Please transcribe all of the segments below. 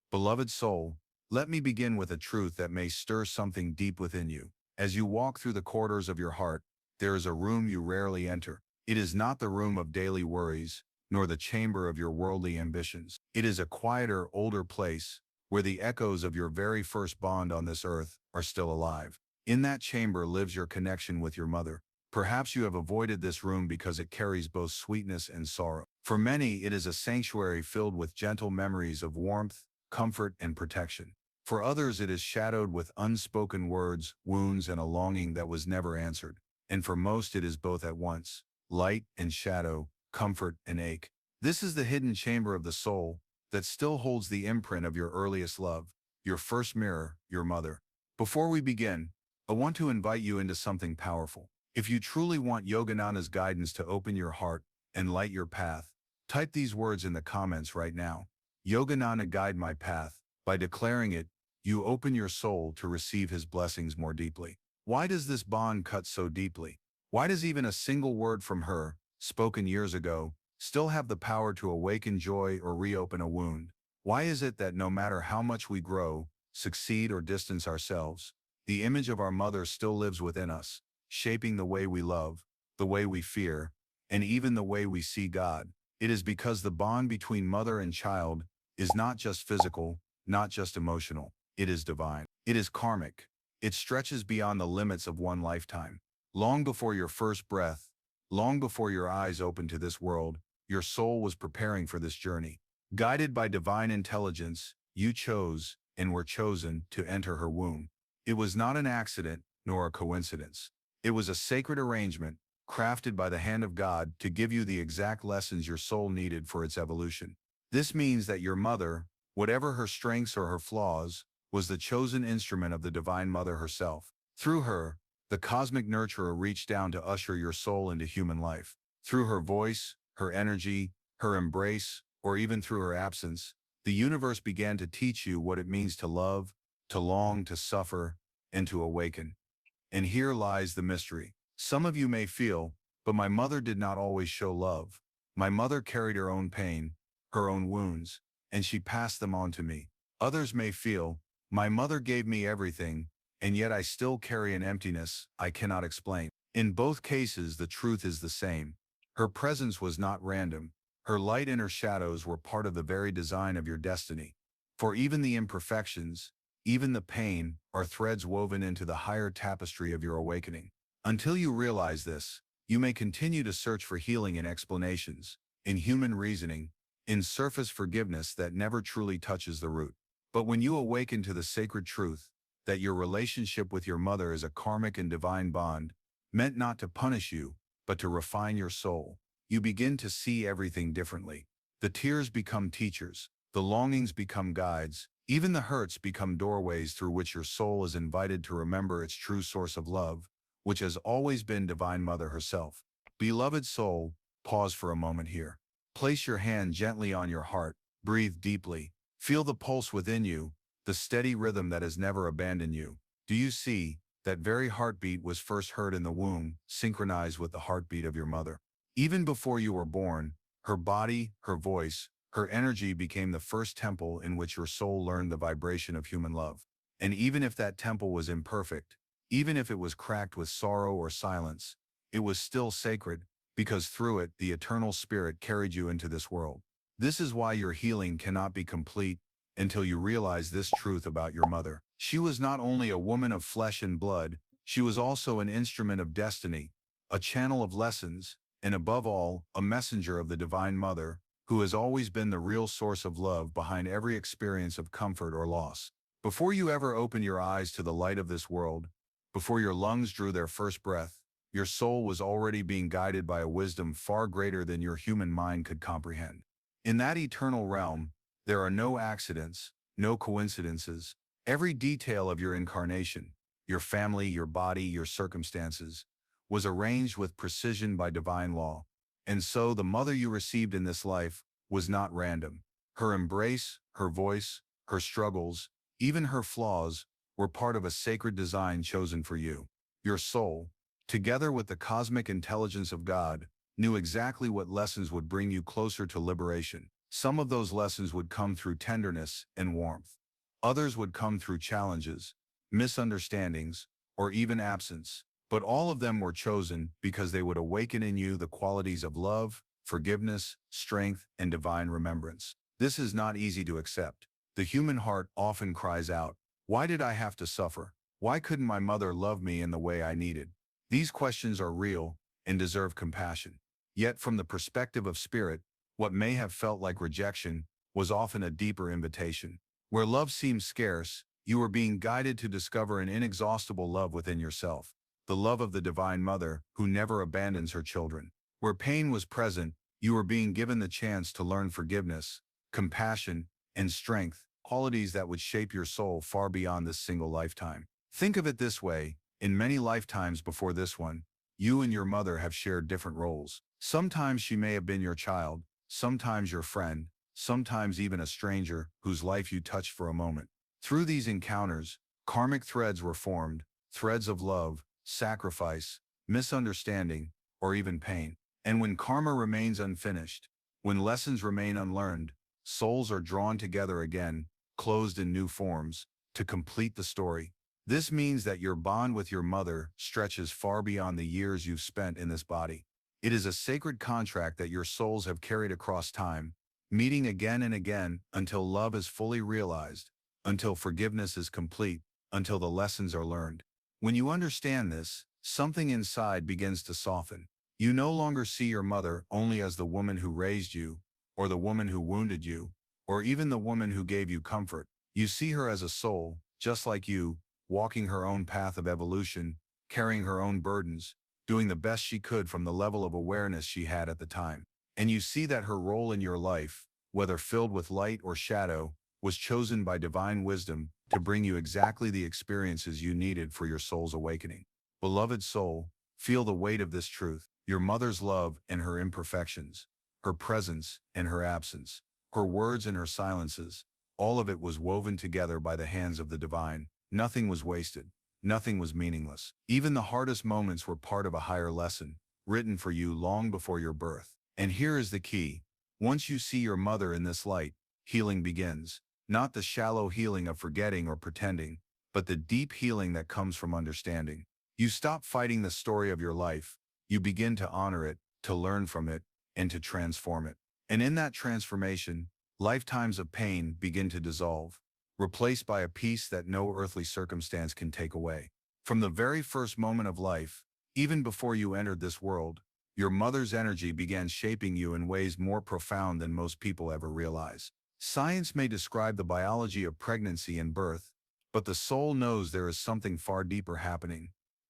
Beloved soul, let me begin with a truth that may stir something deep within you. As you walk through the corridors of your heart, there is a room you rarely enter. It is not the room of daily worries, nor the chamber of your worldly ambitions. It is a quieter, older place, where the echoes of your very first bond on this earth are still alive. In that chamber lives your connection with your mother. Perhaps you have avoided this room because it carries both sweetness and sorrow. For many, it is a sanctuary filled with gentle memories of warmth, comfort, and protection. For others, it is shadowed with unspoken words, wounds, and a longing that was never answered. And for most, it is both at once, light and shadow, comfort and ache. This is the hidden chamber of the soul that still holds the imprint of your earliest love, your first mirror, your mother. Before we begin, I want to invite you into something powerful. If you truly want Yogananda's guidance to open your heart and light your path, type these words in the comments right now. Yogananda, guide my path. By declaring it, you open your soul to receive his blessings more deeply. Why does this bond cut so deeply? Why does even a single word from her, spoken years ago, still have the power to awaken joy or reopen a wound? Why is it that no matter how much we grow, succeed, or distance ourselves, the image of our mother still lives within us, shaping the way we love, the way we fear, and even the way we see God? It is because the bond between mother and child is not just physical, not just emotional. It is divine. It is karmic. It stretches beyond the limits of one lifetime. Long before your first breath, long before your eyes opened to this world, your soul was preparing for this journey. Guided by divine intelligence, you chose, and were chosen, to enter her womb. It was not an accident, nor a coincidence. It was a sacred arrangement, crafted by the hand of God to give you the exact lessons your soul needed for its evolution. This means that your mother, whatever her strengths or her flaws, was the chosen instrument of the Divine Mother herself. Through her, the cosmic nurturer reached down to usher your soul into human life. Through her voice, her energy, her embrace, or even through her absence, the universe began to teach you what it means to love, to long, to suffer, and to awaken. And here lies the mystery. Some of you may feel, but my mother did not always show love. My mother carried her own pain, her own wounds, and she passed them on to me. Others may feel, my mother gave me everything, and yet I still carry an emptiness I cannot explain. In both cases, the truth is the same. Her presence was not random. Her light and her shadows were part of the very design of your destiny. For even the imperfections, even the pain, are threads woven into the higher tapestry of your awakening. Until you realize this, you may continue to search for healing in explanations, in human reasoning, in surface forgiveness that never truly touches the root. But when you awaken to the sacred truth that your relationship with your mother is a karmic and divine bond, meant not to punish you, but to refine your soul, you begin to see everything differently. The tears become teachers, the longings become guides, even the hurts become doorways through which your soul is invited to remember its true source of love, which has always been Divine Mother herself. Beloved soul, pause for a moment here. Place your hand gently on your heart, breathe deeply, feel the pulse within you, the steady rhythm that has never abandoned you. Do you see? That very heartbeat was first heard in the womb, synchronized with the heartbeat of your mother. Even before you were born, her body, her voice, her energy became the first temple in which your soul learned the vibration of human love. And even if that temple was imperfect, even if it was cracked with sorrow or silence, it was still sacred, because through it the eternal spirit carried you into this world. This is why your healing cannot be complete until you realize this truth about your mother. She was not only a woman of flesh and blood, she was also an instrument of destiny, a channel of lessons, and above all, a messenger of the Divine Mother, who has always been the real source of love behind every experience of comfort or loss. Before you ever opened your eyes to the light of this world, before your lungs drew their first breath, your soul was already being guided by a wisdom far greater than your human mind could comprehend. In that eternal realm, there are no accidents, no coincidences. Every detail of your incarnation, your family, your body, your circumstances, was arranged with precision by divine law. And so the mother you received in this life was not random. Her embrace, her voice, her struggles, even her flaws, were part of a sacred design chosen for you. Your soul, together with the cosmic intelligence of God, knew exactly what lessons would bring you closer to liberation. Some of those lessons would come through tenderness and warmth. Others would come through challenges, misunderstandings, or even absence. But all of them were chosen because they would awaken in you the qualities of love, forgiveness, strength, and divine remembrance. This is not easy to accept. The human heart often cries out, "Why did I have to suffer? Why couldn't my mother love me in the way I needed?" These questions are real and deserve compassion. Yet from the perspective of spirit, what may have felt like rejection was often a deeper invitation. Where love seems scarce, you are being guided to discover an inexhaustible love within yourself, the love of the Divine Mother who never abandons her children. Where pain was present, you are being given the chance to learn forgiveness, compassion, and strength, qualities that would shape your soul far beyond this single lifetime. Think of it this way: in many lifetimes before this one, you and your mother have shared different roles. Sometimes she may have been your child, sometimes your friend, sometimes even a stranger whose life you touched for a moment. Through these encounters, karmic threads were formed, threads of love, sacrifice, misunderstanding, or even pain. And when karma remains unfinished, when lessons remain unlearned, souls are drawn together again, closed in new forms, to complete the story. This means that your bond with your mother stretches far beyond the years you've spent in this body. It is a sacred contract that your souls have carried across time, meeting again and again until love is fully realized, until forgiveness is complete, until the lessons are learned. When you understand this, something inside begins to soften. You no longer see your mother only as the woman who raised you, or the woman who wounded you, or even the woman who gave you comfort. You see her as a soul, just like you, walking her own path of evolution, carrying her own burdens, doing the best she could from the level of awareness she had at the time. And you see that her role in your life, whether filled with light or shadow, was chosen by divine wisdom to bring you exactly the experiences you needed for your soul's awakening. Beloved soul, feel the weight of this truth: your mother's love and her imperfections, her presence and her absence, her words and her silences, all of it was woven together by the hands of the divine. Nothing was wasted. Nothing was meaningless. Even the hardest moments were part of a higher lesson, written for you long before your birth. And here is the key: once you see your mother in this light, healing begins. Not the shallow healing of forgetting or pretending, but the deep healing that comes from understanding. You stop fighting the story of your life. You begin to honor it, to learn from it, and to transform it. And in that transformation, lifetimes of pain begin to dissolve, replaced by a peace that no earthly circumstance can take away. From the very first moment of life, even before you entered this world, your mother's energy began shaping you in ways more profound than most people ever realize. Science may describe the biology of pregnancy and birth, but the soul knows there is something far deeper happening.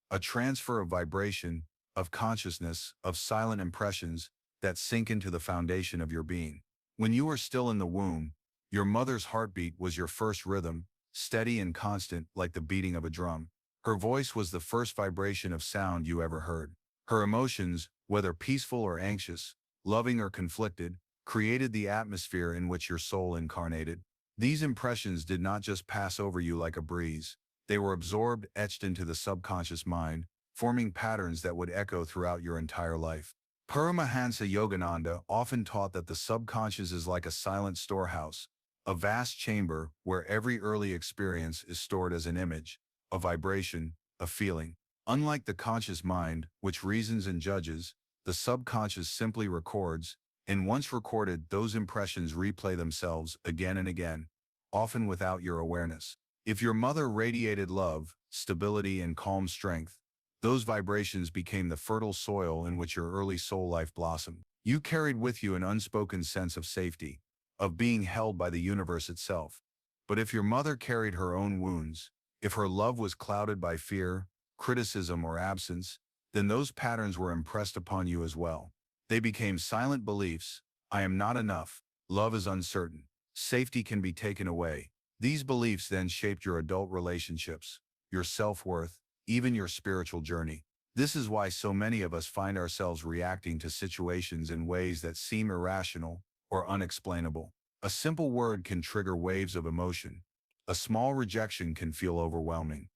A transfer of vibration, of consciousness, of silent impressions that sink into the foundation of your being. When you were still in the womb, your mother's heartbeat was your first rhythm, steady and constant like the beating of a drum. Her voice was the first vibration of sound you ever heard. Her emotions, whether peaceful or anxious, loving or conflicted, created the atmosphere in which your soul incarnated. These impressions did not just pass over you like a breeze. They were absorbed, etched into the subconscious mind, forming patterns that would echo throughout your entire life. Paramhansa Yogananda often taught that the subconscious is like a silent storehouse, a vast chamber where every early experience is stored as an image, a vibration, a feeling. Unlike the conscious mind, which reasons and judges, the subconscious simply records, and once recorded, those impressions replay themselves again and again, often without your awareness. If your mother radiated love, stability, and calm strength, those vibrations became the fertile soil in which your early soul life blossomed. You carried with you an unspoken sense of safety, of being held by the universe itself. But if your mother carried her own wounds, if her love was clouded by fear, criticism, or absence, then those patterns were impressed upon you as well. They became silent beliefs: I am not enough, love is uncertain, safety can be taken away. These beliefs then shaped your adult relationships, your self-worth, even your spiritual journey. This is why so many of us find ourselves reacting to situations in ways that seem irrational or unexplainable. A simple word can trigger waves of emotion. A small rejection can feel overwhelming.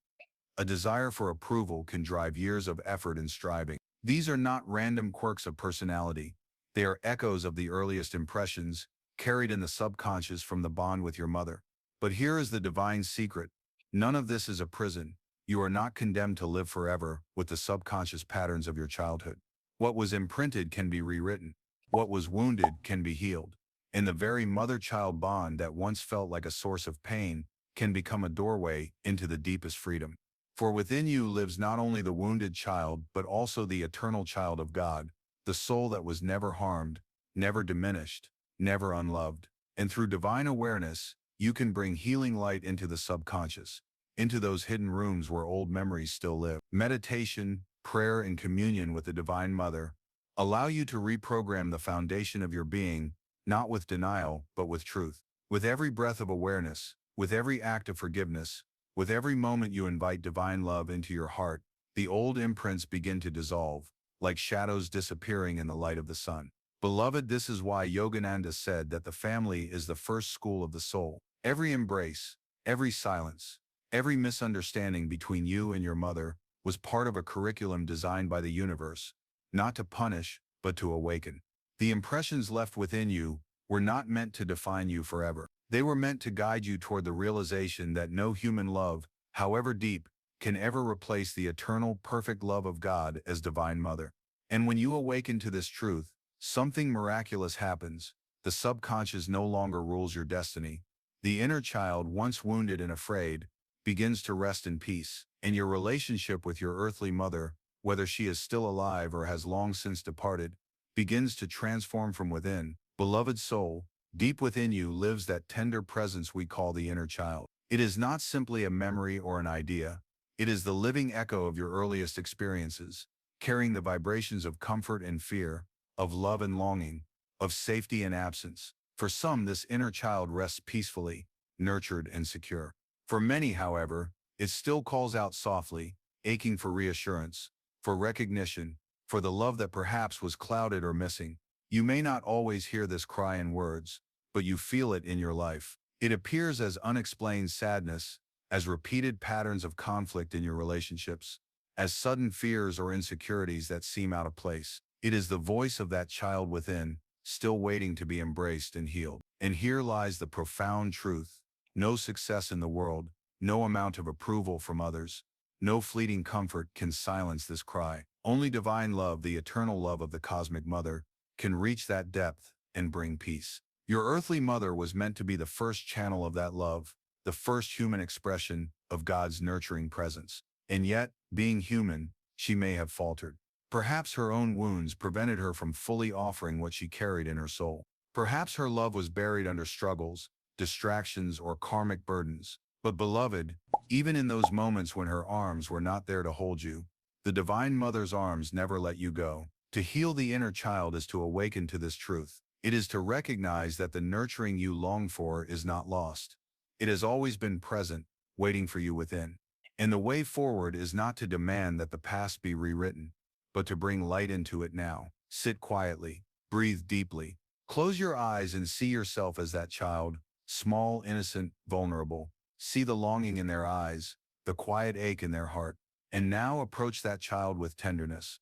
A desire for approval can drive years of effort and striving. These are not random quirks of personality. They are echoes of the earliest impressions, carried in the subconscious from the bond with your mother. But here is the divine secret. None of this is a prison. You are not condemned to live forever with the subconscious patterns of your childhood. What was imprinted can be rewritten. What was wounded can be healed. And the very mother-child bond that once felt like a source of pain can become a doorway into the deepest freedom. For within you lives not only the wounded child, but also the eternal child of God, the soul that was never harmed, never diminished, never unloved. And through divine awareness, you can bring healing light into the subconscious, into those hidden rooms where old memories still live. Meditation, prayer, and communion with the Divine Mother allow you to reprogram the foundation of your being, not with denial, but with truth. With every breath of awareness, with every act of forgiveness, with every moment you invite divine love into your heart, the old imprints begin to dissolve, like shadows disappearing in the light of the sun. Beloved, this is why Yogananda said that the family is the first school of the soul. Every embrace, every silence, every misunderstanding between you and your mother was part of a curriculum designed by the universe, not to punish, but to awaken. The impressions left within you were not meant to define you forever. They were meant to guide you toward the realization that no human love, however deep, can ever replace the eternal, perfect love of God as Divine Mother. And when you awaken to this truth, something miraculous happens. The subconscious no longer rules your destiny. The inner child, once wounded and afraid, begins to rest in peace, and your relationship with your earthly mother, whether she is still alive or has long since departed, begins to transform from within. Beloved soul, deep within you lives that tender presence we call the inner child. It is not simply a memory or an idea. It is the living echo of your earliest experiences, carrying the vibrations of comfort and fear, of love and longing, of safety and absence. For some, this inner child rests peacefully, nurtured and secure. For many, however, it still calls out softly, aching for reassurance, for recognition, for the love that perhaps was clouded or missing. You may not always hear this cry in words, but you feel it in your life. It appears as unexplained sadness, as repeated patterns of conflict in your relationships, as sudden fears or insecurities that seem out of place. It is the voice of that child within, still waiting to be embraced and healed. And here lies the profound truth. No success in the world, no amount of approval from others, no fleeting comfort can silence this cry. Only divine love, the eternal love of the cosmic mother, can reach that depth and bring peace. Your earthly mother was meant to be the first channel of that love, the first human expression of God's nurturing presence. And yet, being human, she may have faltered. Perhaps her own wounds prevented her from fully offering what she carried in her soul. Perhaps her love was buried under struggles, distractions, or karmic burdens. But beloved, even in those moments when her arms were not there to hold you, the Divine Mother's arms never let you go. To heal the inner child is to awaken to this truth. It is to recognize that the nurturing you long for is not lost. It has always been present, waiting for you within. And the way forward is not to demand that the past be rewritten, but to bring light into it now. Sit quietly, breathe deeply, close your eyes and see yourself as that child, small, innocent, vulnerable. See the longing in their eyes, the quiet ache in their heart. And now approach that child with tenderness.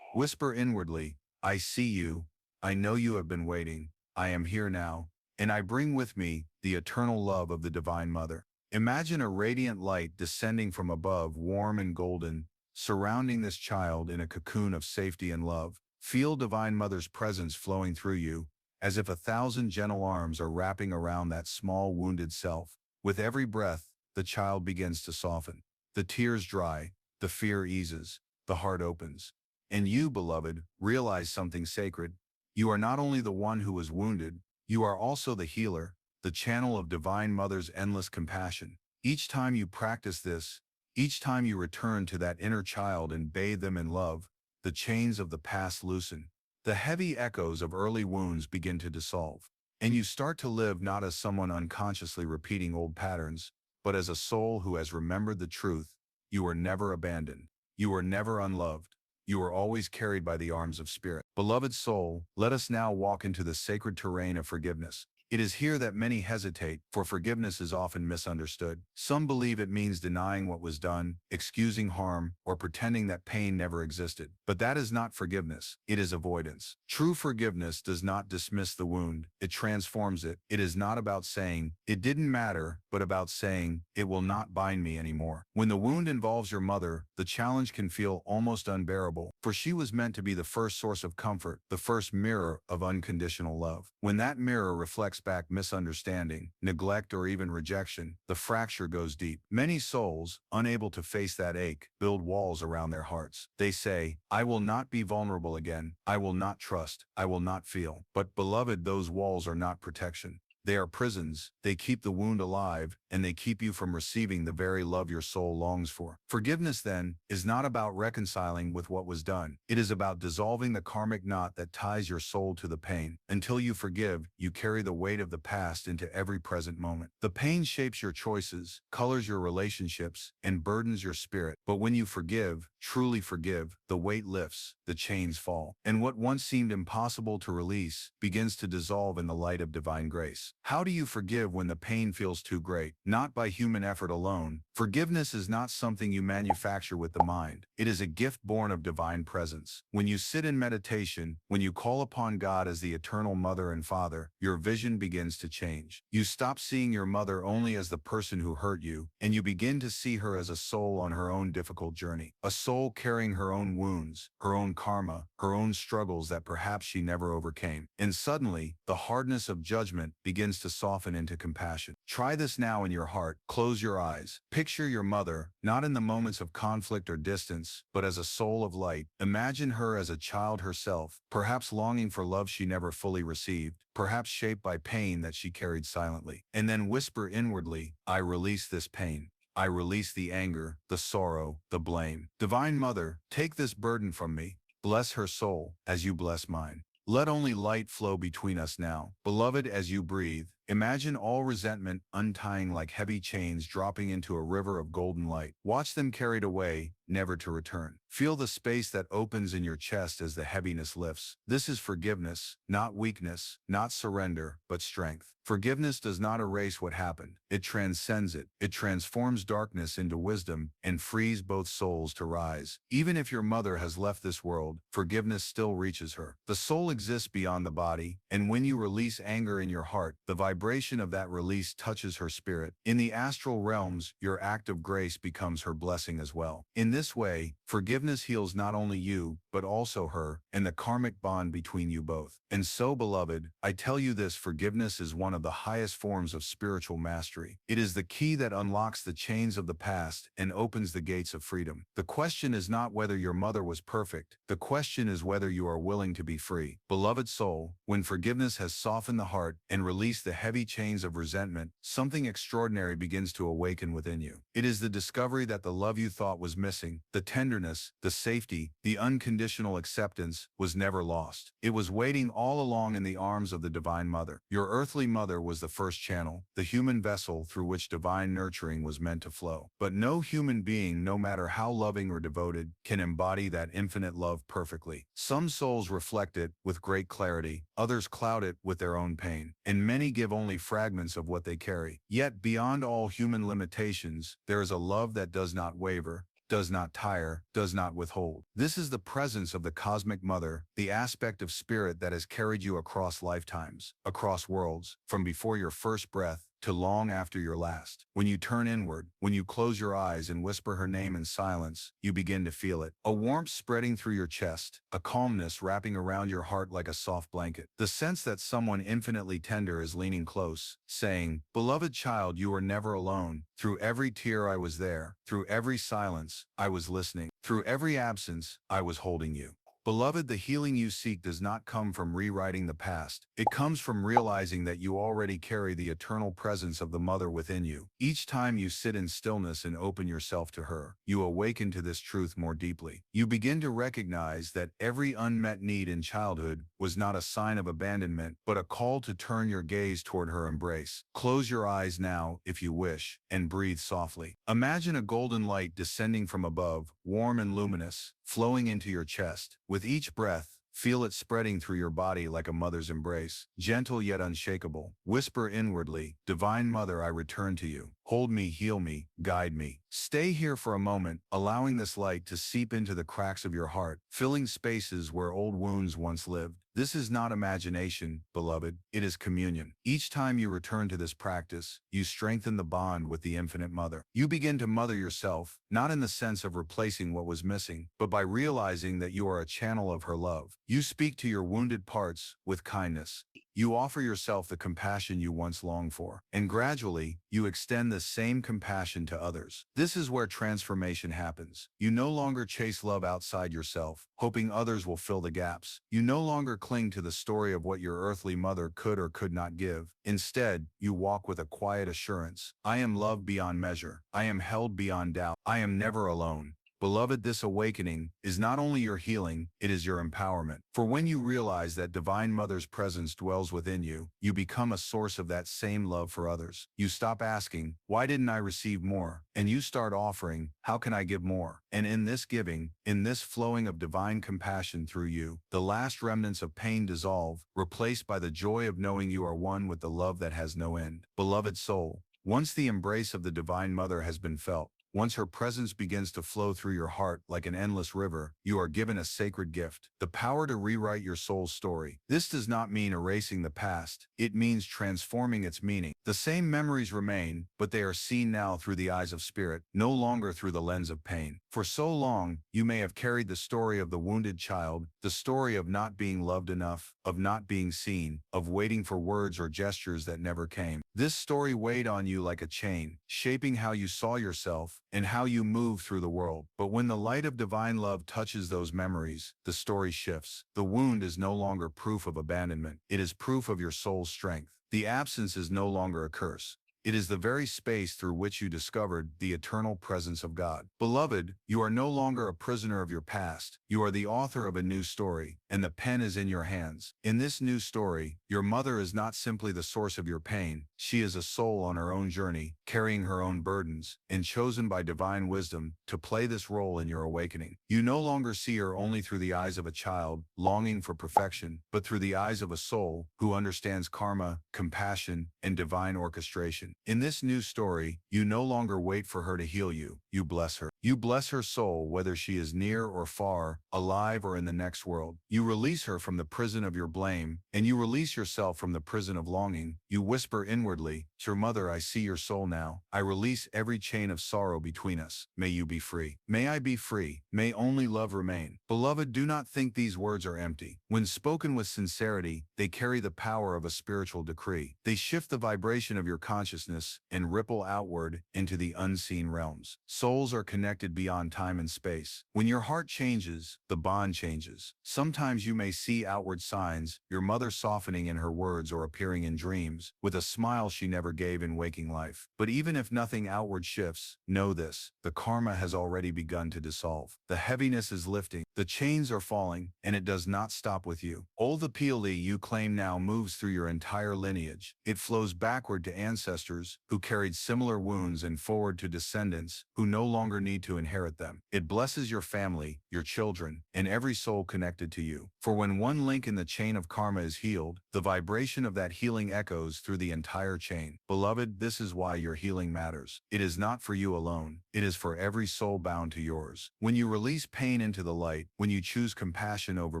Whisper inwardly, I see you, I know you have been waiting, I am here now, and I bring with me the eternal love of the Divine Mother. Imagine a radiant light descending from above, warm and golden, surrounding this child in a cocoon of safety and love. Feel Divine Mother's presence flowing through you, as if 1,000 gentle arms are wrapping around that small wounded self. With every breath, the child begins to soften. The tears dry, the fear eases, the heart opens. And you, beloved, realize something sacred. You are not only the one who was wounded, you are also the healer, the channel of Divine Mother's endless compassion. Each time you practice this, each time you return to that inner child and bathe them in love, the chains of the past loosen. The heavy echoes of early wounds begin to dissolve. And you start to live not as someone unconsciously repeating old patterns, but as a soul who has remembered the truth. You are never abandoned. You are never unloved. You are always carried by the arms of spirit. Beloved soul, let us now walk into the sacred terrain of forgiveness. It is here that many hesitate, for forgiveness is often misunderstood. Some believe it means denying what was done, excusing harm, or pretending that pain never existed. But that is not forgiveness, it is avoidance. True forgiveness does not dismiss the wound, it transforms it. It is not about saying, "It didn't matter," but about saying, "It will not bind me anymore." When the wound involves your mother, the challenge can feel almost unbearable, for she was meant to be the first source of comfort, the first mirror of unconditional love. When that mirror reflects back misunderstanding, neglect, or even rejection, the fracture goes deep. Many souls, unable to face that ache, build walls around their hearts. They say, "I will not be vulnerable again. I will not trust. I will not feel." But beloved, those walls are not protection. They are prisons. They keep the wound alive, and they keep you from receiving the very love your soul longs for. Forgiveness, then, is not about reconciling with what was done. It is about dissolving the karmic knot that ties your soul to the pain. Until you forgive, you carry the weight of the past into every present moment. The pain shapes your choices, colors your relationships, and burdens your spirit. But when you forgive, truly forgive, the weight lifts, the chains fall, and what once seemed impossible to release begins to dissolve in the light of divine grace. How do you forgive when the pain feels too great? Not by human effort alone. Forgiveness is not something you manufacture with the mind. It is a gift born of divine presence. When you sit in meditation, when you call upon God as the eternal mother and father, your vision begins to change. You stop seeing your mother only as the person who hurt you, and you begin to see her as a soul on her own difficult journey. A soul carrying her own wounds, her own karma, her own struggles that perhaps she never overcame. And suddenly, the hardness of judgment begins to soften into compassion. Try this now in your heart. Close your eyes. Picture your mother, not in the moments of conflict or distance, but as a soul of light. Imagine her as a child herself, perhaps longing for love she never fully received, perhaps shaped by pain that she carried silently. And then whisper inwardly, "I release this pain. I release the anger, the sorrow, the blame. Divine Mother, take this burden from me. Bless her soul, as you bless mine. Let only light flow between us now." Beloved, as you breathe, imagine all resentment untying like heavy chains dropping into a river of golden light. Watch them carried away, never to return. Feel the space that opens in your chest as the heaviness lifts. This is forgiveness, not weakness, not surrender, but strength. Forgiveness does not erase what happened. It transcends it. It transforms darkness into wisdom and frees both souls to rise. Even if your mother has left this world, forgiveness still reaches her. The soul exists beyond the body, and when you release anger in your heart, the vibration of that release touches her spirit. In the astral realms, your act of grace becomes her blessing as well. In this way, forgiveness heals not only you, but also her, and the karmic bond between you both. And so, beloved, I tell you this: forgiveness is one of the highest forms of spiritual mastery. It is the key that unlocks the chains of the past and opens the gates of freedom. The question is not whether your mother was perfect. The question is whether you are willing to be free. Beloved soul, when forgiveness has softened the heart and released the heavy chains of resentment, something extraordinary begins to awaken within you. It is the discovery that the love you thought was missing, the tenderness, the safety, the unconditional acceptance, was never lost. It was waiting all along in the arms of the Divine Mother. Your earthly mother was the first channel, the human vessel through which divine nurturing was meant to flow. But no human being, no matter how loving or devoted, can embody that infinite love perfectly. Some souls reflect it with great clarity, others cloud it with their own pain, and many give only fragments of what they carry. Yet beyond all human limitations, there is a love that does not waver, does not tire, does not withhold. This is the presence of the Cosmic Mother, the aspect of spirit that has carried you across lifetimes, across worlds, from before your first breath to long after your last. When you turn inward, when you close your eyes and whisper her name in silence, you begin to feel it. A warmth spreading through your chest, a calmness wrapping around your heart like a soft blanket. The sense that someone infinitely tender is leaning close, saying, "Beloved child, you are never alone. Through every tear I was there. Through every silence, I was listening. Through every absence, I was holding you." Beloved, the healing you seek does not come from rewriting the past. It comes from realizing that you already carry the eternal presence of the Mother within you. Each time you sit in stillness and open yourself to her, you awaken to this truth more deeply. You begin to recognize that every unmet need in childhood was not a sign of abandonment, but a call to turn your gaze toward her embrace. Close your eyes now, if you wish, and breathe softly. Imagine a golden light descending from above, warm and luminous, flowing into your chest. With each breath, Feel it spreading through your body like a mother's embrace, gentle yet unshakable. Whisper inwardly, Divine Mother, I return to you. Hold me, heal me, guide me. Stay here for a moment, allowing this light to seep into the cracks of your heart, filling spaces where old wounds once lived. This is not imagination, beloved. It is communion. Each time you return to this practice, you strengthen the bond with the Infinite Mother. You begin to mother yourself, not in the sense of replacing what was missing, but by realizing that you are a channel of her love. You speak to your wounded parts with kindness. You offer yourself the compassion you once longed for, and gradually, you extend the same compassion to others. This is where transformation happens. You no longer chase love outside yourself, hoping others will fill the gaps. You no longer cling to the story of what your earthly mother could or could not give. Instead, you walk with a quiet assurance. I am loved beyond measure. I am held beyond doubt. I am never alone. Beloved, this awakening is not only your healing, it is your empowerment. For when you realize that Divine Mother's presence dwells within you, you become a source of that same love for others. You stop asking, why didn't I receive more? And you start offering, how can I give more? And in this giving, in this flowing of divine compassion through you, the last remnants of pain dissolve, replaced by the joy of knowing you are one with the love that has no end. Beloved soul, once the embrace of the Divine Mother has been felt, once her presence begins to flow through your heart like an endless river, you are given a sacred gift, the power to rewrite your soul's story. This does not mean erasing the past, it means transforming its meaning. The same memories remain, but they are seen now through the eyes of spirit, no longer through the lens of pain. For so long, you may have carried the story of the wounded child, the story of not being loved enough, of not being seen, of waiting for words or gestures that never came. This story weighed on you like a chain, shaping how you saw yourself and how you move through the world. But when the light of divine love touches those memories, the story shifts. The wound is no longer proof of abandonment. It is proof of your soul's strength. The absence is no longer a curse. It is the very space through which you discovered the eternal presence of God. Beloved, you are no longer a prisoner of your past. You are the author of a new story, and the pen is in your hands. In this new story, your mother is not simply the source of your pain. She is a soul on her own journey, carrying her own burdens, and chosen by divine wisdom to play this role in your awakening. You no longer see her only through the eyes of a child, longing for perfection, but through the eyes of a soul who understands karma, compassion, and divine orchestration. In this new story, you no longer wait for her to heal you. You bless her. You bless her soul, whether she is near or far, alive or in the next world. You release her from the prison of your blame, and you release yourself from the prison of longing. You whisper inwardly, Dear Mother, I see your soul now. I release every chain of sorrow between us. May you be free. May I be free. May only love remain. Beloved, do not think these words are empty. When spoken with sincerity, they carry the power of a spiritual decree. They shift the vibration of your consciousness and ripple outward into the unseen realms. Souls are connected beyond time and space. When your heart changes, the bond changes. Sometimes you may see outward signs, your mother softening in her words or appearing in dreams, with a smile she never gave in waking life. But even if nothing outward shifts, know this, the karma has already begun to dissolve. The heaviness is lifting, the chains are falling, and it does not stop with you. All the PLE you claim now moves through your entire lineage. It flows backward to ancestors who carried similar wounds and forward to descendants who no longer need to inherit them. It blesses your family, your children, and every soul connected to you. For when one link in the chain of karma is healed, the vibration of that healing echoes through the entire chain. Beloved, this is why your healing matters. It is not for you alone. It is for every soul bound to yours. When you release pain into the light, when you choose compassion over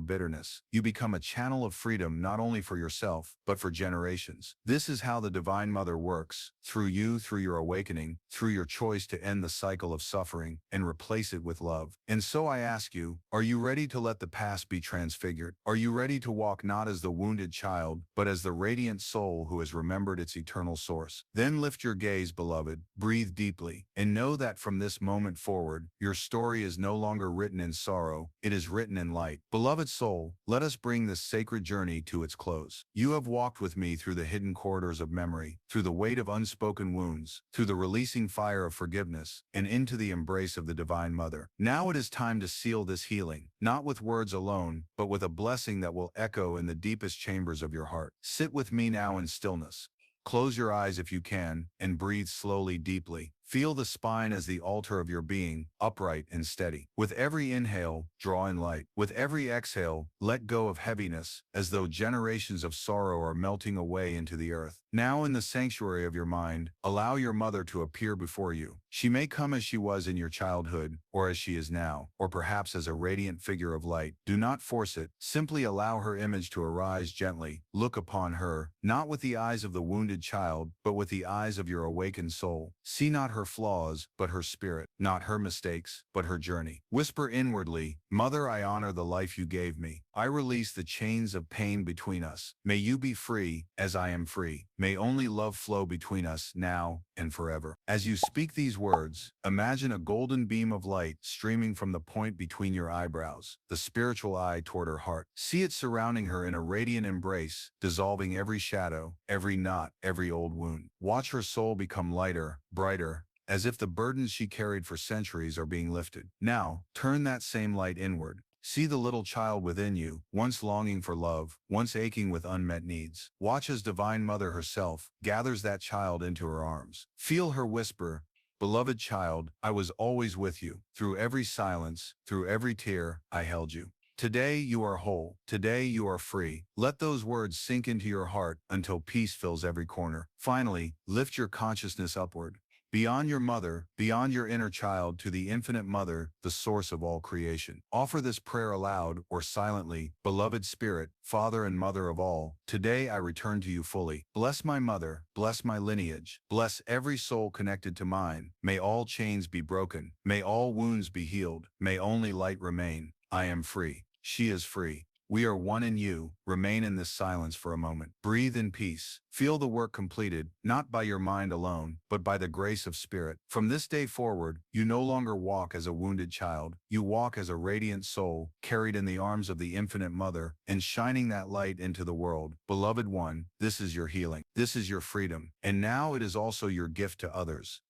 bitterness, you become a channel of freedom not only for yourself, but for generations. This is how the Divine Mother works, through you, through your awakening, through your choice to end the cycle of suffering and replace it with love. And so I ask you, are you ready to let the past be transfigured? Are you ready to walk not as the wounded child, but as the radiant soul who has remembered its eternal source? Then lift your gaze, beloved, breathe deeply, and know that from this moment forward, your story is no longer written in sorrow, it is written in light. Beloved soul, let us bring this sacred journey to its close. You have walked with me through the hidden corridors of memory, through the weight of unspoken wounds, through the releasing fire of forgiveness, and into the embrace of the Divine Mother. Now it is time to seal this healing, not with words alone, but with a blessing that will echo in the deepest chambers of your heart. Sit with me now in stillness. Close your eyes if you can, and breathe slowly, deeply. Feel the spine as the altar of your being, upright and steady. With every inhale, draw in light. With every exhale, let go of heaviness, as though generations of sorrow are melting away into the earth. Now in the sanctuary of your mind, allow your mother to appear before you. She may come as she was in your childhood, or as she is now, or perhaps as a radiant figure of light. Do not force it. Simply allow her image to arise gently. Look upon her, not with the eyes of the wounded child, but with the eyes of your awakened soul. See not her flaws, but her spirit, not her mistakes, but her journey. Whisper inwardly, Mother, I honor the life you gave me. I release the chains of pain between us. May you be free, as I am free. May only love flow between us now and forever. As you speak these words, imagine a golden beam of light streaming from the point between your eyebrows, the spiritual eye toward her heart. See it surrounding her in a radiant embrace, dissolving every shadow, every knot, every old wound. Watch her soul become lighter, brighter, as if the burdens she carried for centuries are being lifted. Now, turn that same light inward. See the little child within you, once longing for love, once aching with unmet needs. Watch as Divine Mother herself gathers that child into her arms. Feel her whisper, Beloved child, I was always with you. Through every silence, through every tear, I held you. Today you are whole. Today you are free. Let those words sink into your heart until peace fills every corner. Finally, lift your consciousness upward. Beyond your mother, beyond your inner child, to the infinite mother, the source of all creation. Offer this prayer aloud or silently. Beloved Spirit, Father and Mother of all, today I return to you fully. Bless my mother, bless my lineage, bless every soul connected to mine. May all chains be broken. May all wounds be healed. May only light remain. I am free. She is free. We are one in you. Remain in this silence for a moment. Breathe in peace. Feel the work completed, not by your mind alone, but by the grace of Spirit. From this day forward, you no longer walk as a wounded child. You walk as a radiant soul, carried in the arms of the infinite Mother, and shining that light into the world. Beloved one, this is your healing. This is your freedom. And now it is also your gift to others.